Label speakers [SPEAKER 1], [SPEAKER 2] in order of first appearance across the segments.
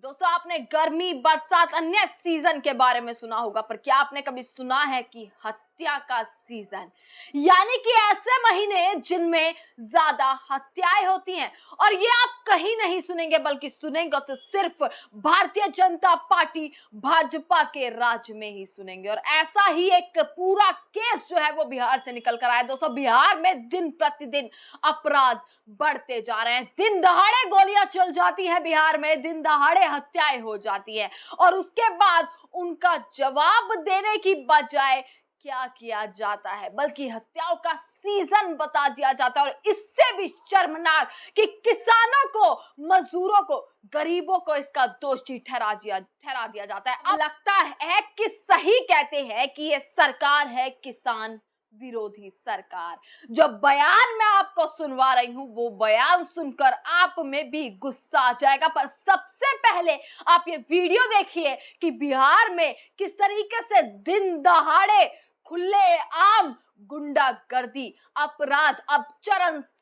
[SPEAKER 1] दोस्तों, आपने गर्मी, बरसात, अन्य सीजन के बारे में सुना होगा, पर क्या आपने कभी सुना है कि हत्या का सीजन, यानी कि ऐसे महीने जिनमें ज्यादा हत्याएं होती हैं। और ये आप कहीं नहीं सुनेंगे, बल्कि सुनेंगे तो सिर्फ भारतीय जनता पार्टी भाजपा के राज में ही सुनेंगे। और ऐसा ही एक पूरा केस जो है वो बिहार से निकल कर आया। दोस्तों, बिहार में दिन प्रतिदिन अपराध बढ़ते जा रहे हैं। दिन दहाड़े गोलियां चल जाती हैं बिहार में, दिन दहाड़े हत्याएं हो जाती हैं, और उसके बाद उनका जवाब देने की बजाय क्या किया जाता है, बल्कि हत्याओं का सीजन बता दिया जाता है। और इससे भी शर्मनाक कि किसानों को, मजदूरों को, गरीबों को इसका दोषी ठहरा दिया जाता है। लगता है कि सही कहते हैं कि ये सरकार है किसान विरोधी सरकार। जो बयान मैं आपको सुनवा रही हूं, वो बयान सुनकर आप में भी गुस्सा आ जाएगा। पर सबसे पहले आप ये वीडियो देखिए कि बिहार में किस तरीके से दिन दहाड़े खुले आम गुंडागर्दी, अपराध अब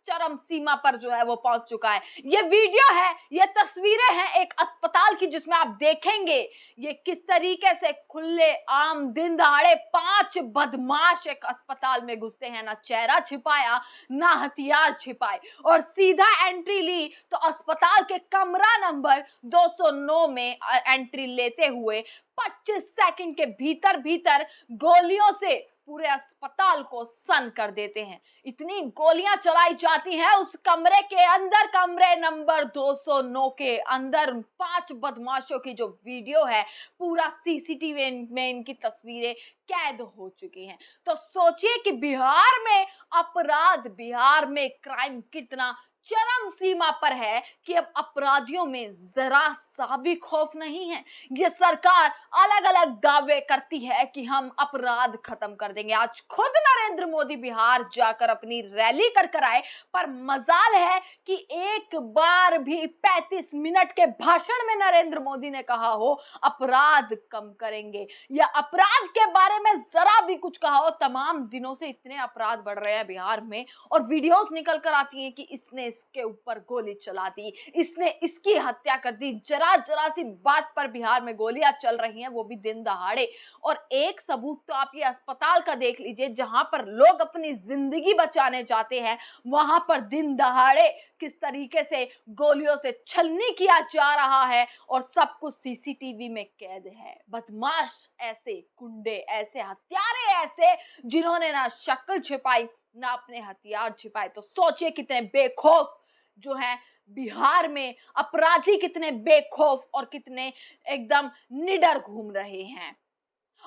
[SPEAKER 1] चरम सीमा पर जो है वो पहुंच चुका है। ये वीडियो है, ये तस्वीरें हैं एक अस्पताल की, जिसमें आप देखेंगे ये किस तरीके से खुले आम दिन दहाड़े 5 बदमाश एक अस्पताल में घुसते हैं, ना चेहरा छिपाया ना हथियार छिपाए, और सीधा एंट्री ली तो अस्पताल के कमरा नंबर 209 में एंट्री लेते हुए 25 सेकंड के भीतर गोलियों से पूरे अस्पताल को सन कर देते हैं। इतनी गोलियां चलाई जाती हैं उस कमरे के अंदर, कमरे नंबर 209 के अंदर। 5 बदमाशों की जो वीडियो है, पूरा सीसीटीवी में इनकी तस्वीरें कैद हो चुकी हैं। तो सोचिए कि बिहार में अपराध, बिहार में क्राइम कितना चरम सीमा पर है कि अब अपराधियों में जरा सा भी खौफ नहीं है। ये सरकार अलग अलग दावे करती है कि हम अपराध खत्म कर देंगे। आज खुद नरेंद्र मोदी बिहार जाकर अपनी रैली कर आए, पर मजाल है कि एक बार भी 35 मिनट के भाषण में नरेंद्र मोदी ने कहा हो अपराध कम करेंगे, या अपराध के बारे में जरा भी कुछ कहा हो। तमाम दिनों से इतने अपराध बढ़ रहे हैं बिहार में, और वीडियोस निकल कर आती हैं कि इसने इसके ऊपर गोली चला दी, इसने इसकी हत्या कर दी। जरा सी बात पर बिहार में गोलियां चल रही हैं, वो भी दिन दहाड़े। और एक सबूत तो आप ये अस्पताल का देख लीजिए, जहां पर लोग अपनी जिंदगी बचाने जाते हैं, वहां पर दिन दहाड़े किस तरीके से गोलियों से छलनी किया जा रहा है, और सब कुछ सीसीटीवी में कैद है। बदमाश ऐसे, गुंडे ऐसे, हत्यारे ऐसे, जिन्होंने ना शक्ल छिपाई ना अपने हथियार छिपाए। तो सोचिए कितने बेखौफ जो हैं बिहार में, अपराधी कितने बेखौफ और कितने एकदम निडर घूम रहे हैं।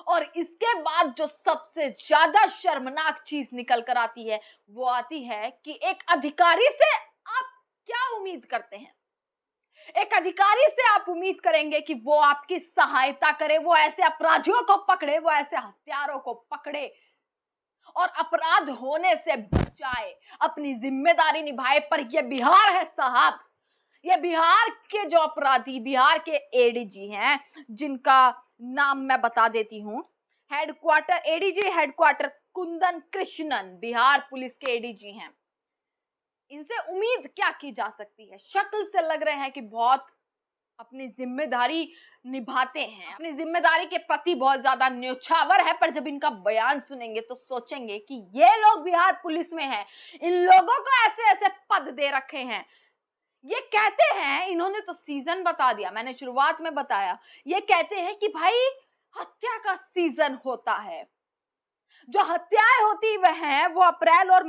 [SPEAKER 1] और इसके बाद जो सबसे ज्यादा शर्मनाक चीज निकल कर आती है, वो आती है कि एक अधिकारी से आप क्या उम्मीद करते हैं? एक अधिकारी से आप उम्मीद करेंगे कि वो आपकी सहायता करे, वो ऐसे अपराधियों को पकड़े, वो ऐसे हत्यारों को पकड़े और अपराध होने से बचाए, अपनी जिम्मेदारी निभाए। पर यह बिहार है साहब, ये बिहार के जो अपराधी, बिहार के एडीजी हैं, जिनका नाम मैं बता देती हूं। Headquarter ADG headquarter Kundan Krishnan Bihar police के एडीजी हैं। इनसे उम्मीद क्या की जा सकती है? शक्ल से लग रहे हैं कि बहुत अपनी जिम्मेदारी निभाते हैं, अपनी जिम्मेदारी के प्रति बहुत ज्यादा न्योछावर है। पर जब इनका बयान सुनेंगे तो सोचेंगे कि ये लोग बिहार पुलिस में हैं, इन लोगों को ऐसे ऐसे पद दे रखे हैं। ये कहते हैं, इन्होंने तो सीजन बता दिया, मैंने शुरुआत में बताया, ये कहते हैं कि भाई हत्या का सीजन होता है। जो हत्याएं होती वह हैं वो अप्रैल और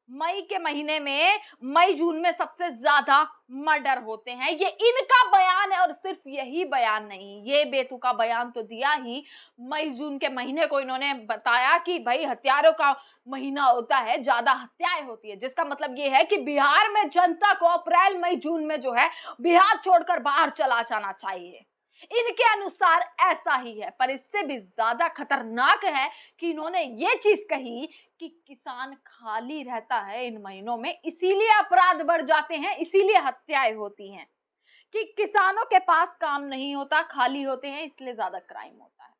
[SPEAKER 1] मई के महीने में, मई जून में सबसे ज्यादा मर्डर होते हैं। ये इनका बयान है, और सिर्फ यही बयान नहीं, ये बेतुका बयान तो दिया ही। मई जून के महीने को इन्होंने बताया कि भाई हत्यारों का महीना होता है, ज्यादा हत्याएं होती है, जिसका मतलब ये है कि बिहार में जनता को अप्रैल मई जून में जो है बिहार छोड़कर बाहर चला जाना चाहिए। इनके अनुसार ऐसा ही है। पर इससे भी ज्यादा खतरनाक है कि इन्होंने ये चीज कही कि किसान खाली रहता है इन महीनों में, इसीलिए अपराध बढ़ जाते हैं, इसीलिए हत्याएं होती हैं, कि किसानों के पास काम नहीं होता, खाली होते हैं, इसलिए ज्यादा क्राइम होता है।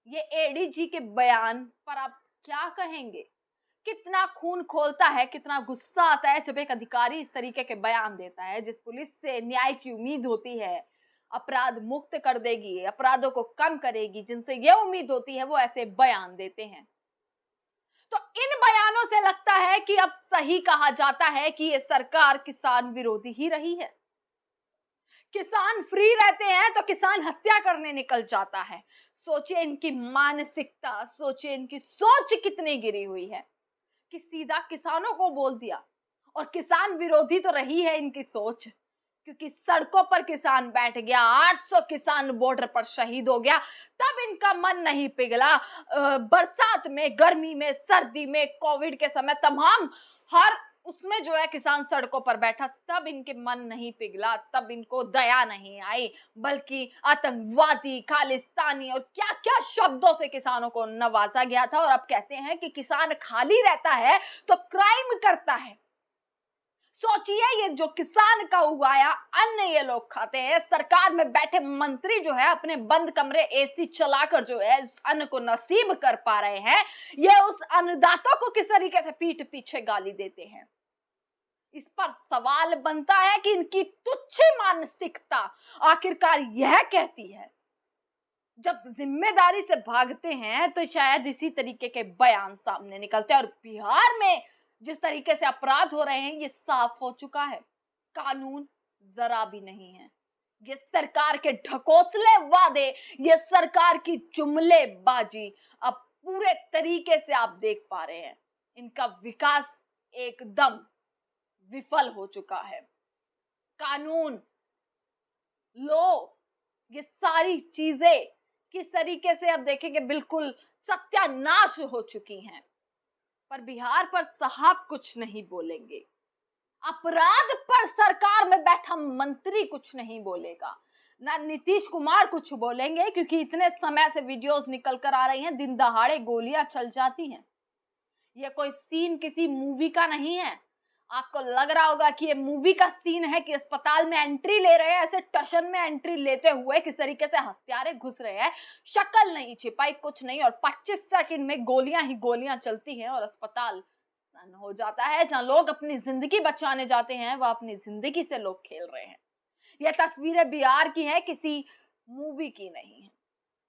[SPEAKER 1] ये एडीजी के बयान पर आप क्या कहेंगे? कितना खून खोलता है, कितना गुस्सा आता है जब एक अधिकारी इस तरीके के बयान देता है, जिस पुलिस से न्याय की उम्मीद होती है, अपराध मुक्त कर देगी, अपराधों को कम करेगी, जिनसे ये उम्मीद होती है वो ऐसे बयान देते हैं। तो इन बयानों से लगता है कि अब सही कहा जाता है कि ये सरकार किसान विरोधी ही रही है। किसान फ्री रहते हैं तो किसान हत्या करने निकल जाता है। सोचिए इनकी मानसिकता, सोचिए इनकी सोच कितनी गिरी हुई है कि सीधा किसानों को बोल दिया। और किसान विरोधी तो रही है इनकी सोच, क्योंकि सड़कों पर किसान बैठ गया, 800 किसान बॉर्डर पर शहीद हो गया, तब इनका मन नहीं पिघला। बरसात में, गर्मी में, सर्दी में, कोविड के समय, तमाम हर उसमें जो है किसान सड़कों पर बैठा, तब इनके मन नहीं पिघला, तब इनको दया नहीं आई, बल्कि आतंकवादी, खालिस्तानी और क्या क्या शब्दों से किसानों को नवाजा गया था। और अब कहते हैं कि किसान खाली रहता है तो क्राइम करता है। सोचिए, ये जो किसान का उगाया अन्न ये लोग खाते हैं, सरकार में बैठे मंत्री जो है अपने बंद कमरे एसी चलाकर जो है उस अन्न को नसीब कर पा रहे हैं, ये उस अन्नदाताओं को किस तरीके से पीठ पीछे गाली देते हैं। इस पर सवाल बनता है कि इनकी तुच्छ मानसिकता आखिरकार यह कहती है। जब जिम्मेदारी से भागते हैं तो शायद इसी तरीके के बयान सामने निकलते हैं। और बिहार में जिस तरीके से अपराध हो रहे हैं ये साफ हो चुका है, कानून जरा भी नहीं है। ये सरकार के ढकोसले वादे, ये सरकार की जुमलेबाजी अब पूरे तरीके से आप देख पा रहे हैं, इनका विकास एकदम विफल हो चुका है। कानून, लो, ये सारी चीजें किस तरीके से अब देखेंगे बिल्कुल सत्यानाश हो चुकी हैं। पर बिहार पर साहब कुछ नहीं बोलेंगे, अपराध पर सरकार में बैठा मंत्री कुछ नहीं बोलेगा, ना नीतीश कुमार कुछ बोलेंगे, क्योंकि इतने समय से वीडियोस निकल कर आ रही हैं, दिन दहाड़े गोलियां चल जाती हैं। ये कोई सीन किसी मूवी का नहीं है। आपको लग रहा होगा कि ये मूवी का सीन है कि अस्पताल में एंट्री ले रहे हैं, ऐसे टशन में एंट्री लेते हुए किस तरीके से हत्यारे घुस रहे हैं, शक्ल नहीं छिपाई, कुछ नहीं, और 25 सेकंड में गोलियां ही गोलियां चलती हैं और अस्पताल सन हो जाता है। जहां लोग अपनी जिंदगी बचाने जाते हैं वह अपनी जिंदगी से लोग खेल रहे हैं। यह तस्वीरें बिहार की है, किसी मूवी की नहीं है।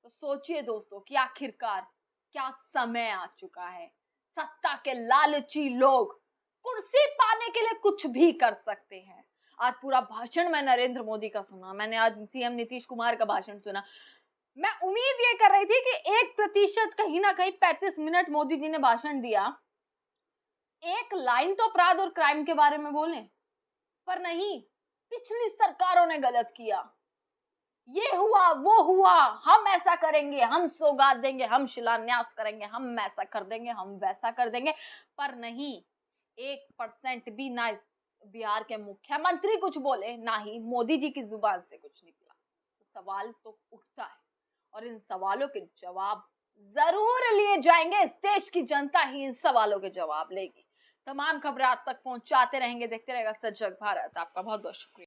[SPEAKER 1] तो सोचिए दोस्तों कि आखिरकार क्या समय आ चुका है। सत्ता के लालची लोग कुर्सी पाने के लिए कुछ भी कर सकते हैं। आज पूरा भाषण मैं नरेंद्र मोदी का सुना, मैंने आज सीएम नीतीश कुमार का भाषण सुना। मैं उम्मीद ये कर रही थी कि 1% कहीं ना कहीं 35 मिनट मोदी जी ने भाषण दिया, एक लाइन तो अपराध और क्राइम के बारे में बोले, पर नहीं, पिछली सरकारों ने गलत किया, ये हुआ वो हुआ, हम ऐसा करेंगे, हम सौगात देंगे, हम शिलान्यास करेंगे, हम ऐसा कर देंगे, हम वैसा कर देंगे, पर नहीं 1% भी ना बिहार के मुख्यमंत्री कुछ बोले, ना ही मोदी जी की जुबान से कुछ निकला। तो सवाल तो उठता है और इन सवालों के जवाब जरूर लिए जाएंगे। इस देश की जनता ही इन सवालों के जवाब लेगी। तमाम खबरें आप तक पहुंचाते रहेंगे, देखते रहेगा सजग भारत। आपका बहुत बहुत शुक्रिया।